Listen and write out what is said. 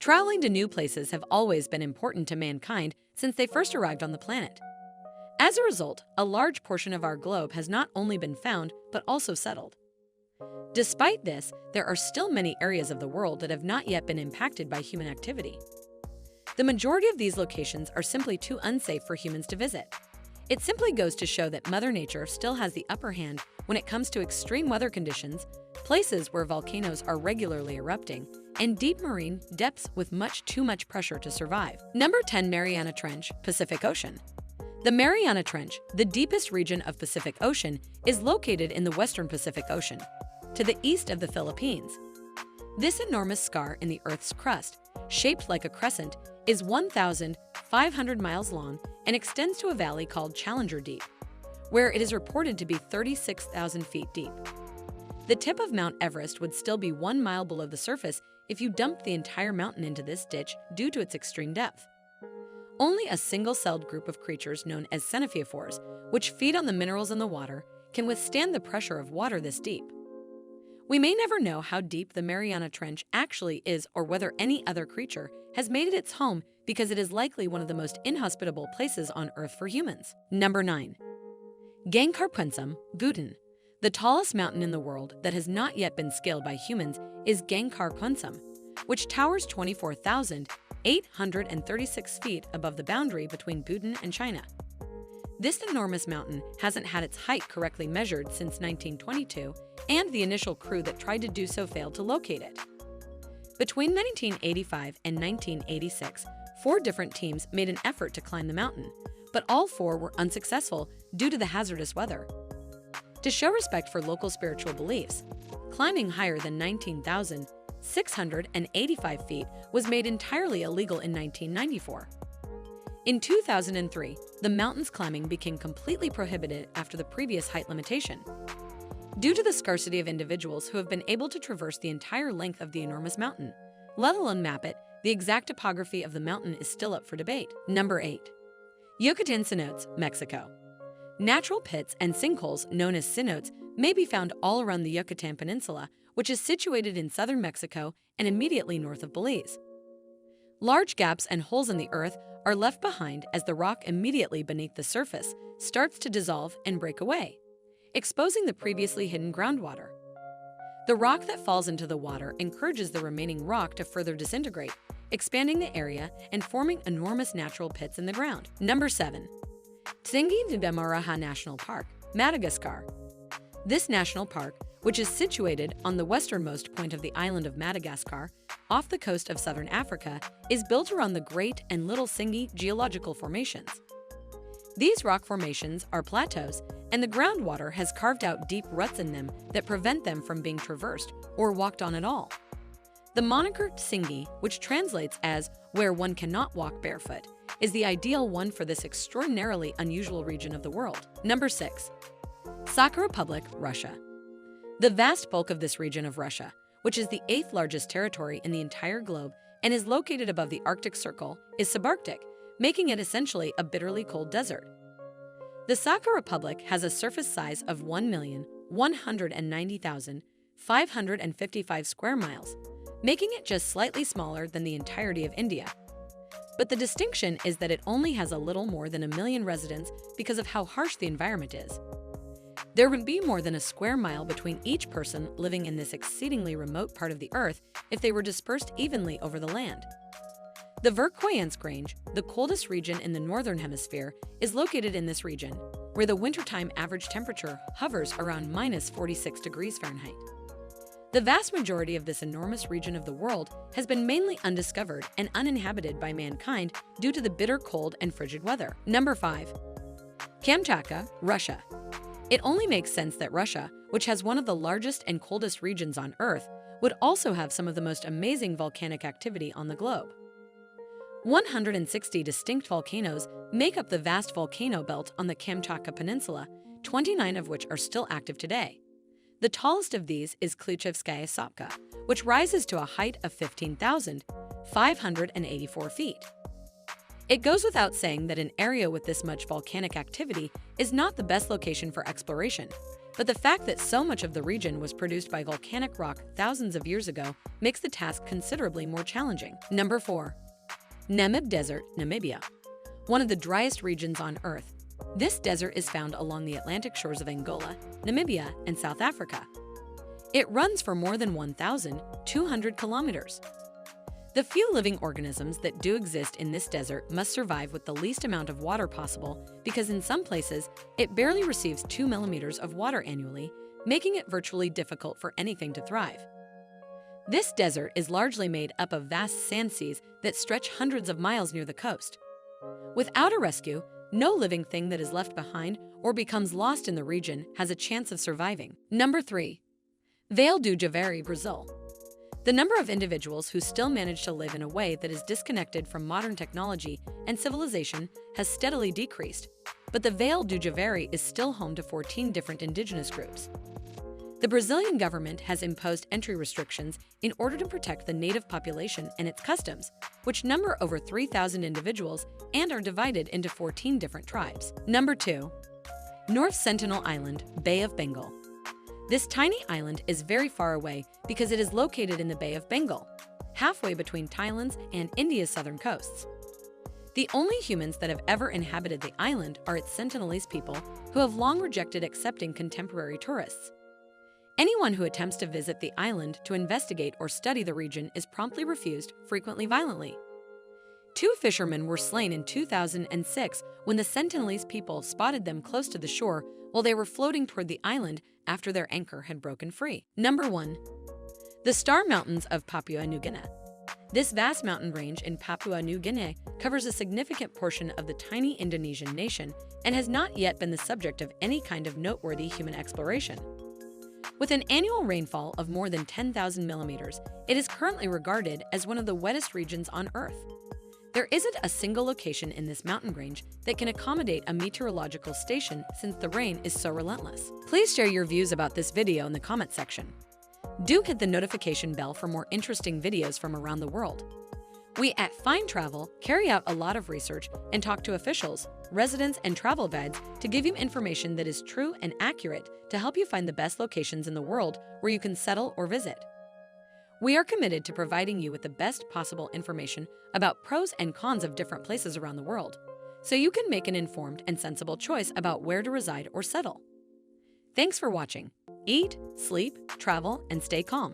Traveling to new places have always been important to mankind since they first arrived on the planet. As a result, a large portion of our globe has not only been found, but also settled. Despite this, there are still many areas of the world that have not yet been impacted by human activity. The majority of these locations are simply too unsafe for humans to visit. It simply goes to show that Mother Nature still has the upper hand when it comes to extreme weather conditions, places where volcanoes are regularly erupting, and deep marine depths with much too much pressure to survive. Number 10. Mariana Trench, Pacific Ocean. The Mariana Trench, the deepest region of Pacific Ocean, is located in the western Pacific Ocean, to the east of the Philippines. This enormous scar in the Earth's crust, shaped like a crescent, is 1,500 miles long and extends to a valley called Challenger Deep, where it is reported to be 36,000 feet deep. The tip of Mount Everest would still be 1 mile below the surface if you dumped the entire mountain into this ditch due to its extreme depth. Only a single-celled group of creatures known as cenophyophores, which feed on the minerals in the water, can withstand the pressure of water this deep. We may never know how deep the Mariana Trench actually is or whether any other creature has made it its home because it is likely one of the most inhospitable places on Earth for humans. Number 9. Gangkhar-Puensum, Bhutan. The tallest mountain in the world that has not yet been scaled by humans is Gangkhar-Puensum, which towers 24,836 feet above the boundary between Bhutan and China. This enormous mountain hasn't had its height correctly measured since 1922, and the initial crew that tried to do so failed to locate it. Between 1985 and 1986, 4 different teams made an effort to climb the mountain, but all 4 were unsuccessful due to the hazardous weather. To show respect for local spiritual beliefs, climbing higher than 19,685 feet was made entirely illegal in 1994. In 2003, the mountain's climbing became completely prohibited after the previous height limitation. Due to the scarcity of individuals who have been able to traverse the entire length of the enormous mountain, let alone map it, the exact topography of the mountain is still up for debate. Number 8. Yucatan cenotes, Mexico. Natural pits and sinkholes known as cenotes may be found all around the Yucatan Peninsula, which is situated in southern Mexico and immediately north of Belize. Large gaps and holes in the earth are left behind as the rock immediately beneath the surface starts to dissolve and break away, exposing the previously hidden groundwater. The rock that falls into the water encourages the remaining rock to further disintegrate, expanding the area and forming enormous natural pits in the ground. Number 7. Tsingy de Damaraha National Park, Madagascar. This national park, which is situated on the westernmost point of the island of Madagascar, off the coast of southern Africa, is built around the Great and Little Tsingy geological formations. These rock formations are plateaus, and the groundwater has carved out deep ruts in them that prevent them from being traversed or walked on at all. The moniker Tsingy, which translates as "where one cannot walk barefoot," is the ideal one for this extraordinarily unusual region of the world. Number 6. Sakha Republic, Russia. The vast bulk of this region of Russia, which is the 8th largest territory in the entire globe and is located above the Arctic Circle, is subarctic, making it essentially a bitterly cold desert. The Sakha Republic has a surface size of 1,190,555 square miles, making it just slightly smaller than the entirety of India. But the distinction is that it only has a little more than 1 million residents because of how harsh the environment is. There would be more than a square mile between each person living in this exceedingly remote part of the Earth if they were dispersed evenly over the land. The Verkhoyansk Range, the coldest region in the Northern Hemisphere, is located in this region, where the wintertime average temperature hovers around -46 degrees Fahrenheit. The vast majority of this enormous region of the world has been mainly undiscovered and uninhabited by mankind due to the bitter cold and frigid weather. Number 5. Kamchatka, Russia. It only makes sense that Russia, which has one of the largest and coldest regions on Earth, would also have some of the most amazing volcanic activity on the globe. 160 distinct volcanoes make up the vast volcano belt on the Kamchatka Peninsula, 29 of which are still active today. The tallest of these is Klyuchevskaya Sopka, which rises to a height of 15,584 feet. It goes without saying that an area with this much volcanic activity is not the best location for exploration, but the fact that so much of the region was produced by volcanic rock thousands of years ago makes the task considerably more challenging. Number 4. Namib Desert, Namibia. One of the driest regions on Earth, this desert is found along the Atlantic shores of Angola, Namibia, and South Africa. It runs for more than 1,200 kilometers. The few living organisms that do exist in this desert must survive with the least amount of water possible because in some places, it barely receives 2 millimeters of water annually, making it virtually difficult for anything to thrive. This desert is largely made up of vast sand seas that stretch hundreds of miles near the coast. Without a rescue, no living thing that is left behind or becomes lost in the region has a chance of surviving. Number 3. Vale do Javari, Brazil. The number of individuals who still manage to live in a way that is disconnected from modern technology and civilization has steadily decreased, but the Vale do Javari is still home to 14 different indigenous groups. The Brazilian government has imposed entry restrictions in order to protect the native population and its customs, which number over 3,000 individuals and are divided into 14 different tribes. Number 2. North Sentinel Island, Bay of Bengal. This tiny island is very far away because it is located in the Bay of Bengal, halfway between Thailand's and India's southern coasts. The only humans that have ever inhabited the island are its Sentinelese people, who have long rejected accepting contemporary tourists. Anyone who attempts to visit the island to investigate or study the region is promptly refused, frequently violently. 2 fishermen were slain in 2006 when the Sentinelese people spotted them close to the shore while they were floating toward the island after their anchor had broken free. Number 1. The Star Mountains of Papua New Guinea. This vast mountain range in Papua New Guinea covers a significant portion of the tiny Indonesian nation and has not yet been the subject of any kind of noteworthy human exploration. With an annual rainfall of more than 10,000 millimeters, it is currently regarded as one of the wettest regions on Earth. There isn't a single location in this mountain range that can accommodate a meteorological station since the rain is so relentless. Please share your views about this video in the comment section. Do hit the notification bell for more interesting videos from around the world. We at Find Travel carry out a lot of research and talk to officials, residents, and travel guides to give you information that is true and accurate to help you find the best locations in the world where you can settle or visit. We are committed to providing you with the best possible information about pros and cons of different places around the world, so you can make an informed and sensible choice about where to reside or settle. Thanks for watching. Eat, sleep, travel, and stay calm.